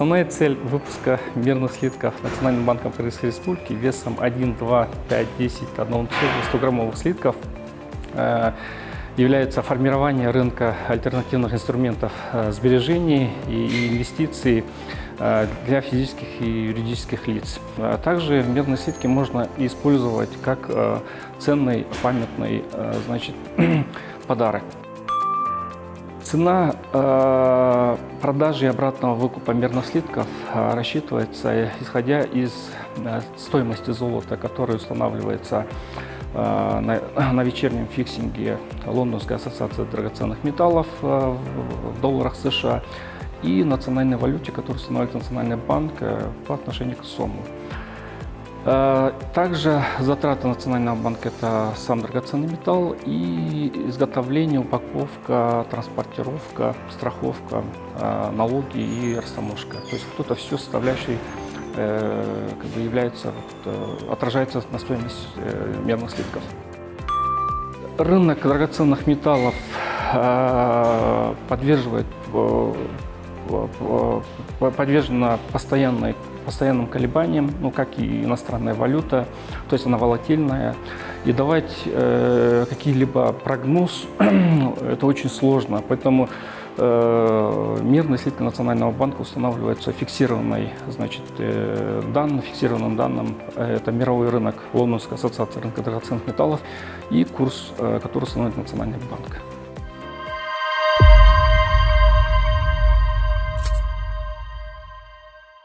Основная цель выпуска мирных слитков Национальным банком Кыргызской Республики весом 1, 2, 5, 10, 100-граммовых слитков является формирование рынка альтернативных инструментов сбережений и инвестиций для физических и юридических лиц. Также мирные слитки можно использовать как ценный памятный, подарок. Цена продажи и обратного выкупа мирных слитков рассчитывается исходя из стоимости золота, которая устанавливается на вечернем фиксинге Лондонской ассоциации драгоценных металлов в долларах США и национальной валюте, которую устанавливает Национальный банк по отношению к сумме. Также затраты Национального банка – это сам драгоценный металл и изготовление, упаковка, транспортировка, страховка, налоги и растаможка. То есть вот это все составляющие отражается на стоимость мирных слитков. Рынок драгоценных металлов подвержена постоянным колебаниям, как и иностранная валюта, то есть она волатильная. И давать какие-либо прогноз это очень сложно, поэтому мирные слитки Национального банка устанавливаются фиксированным данным. Это мировой рынок Лондонской ассоциации рынка драгоценных металлов и курс, который установит Национальный банк.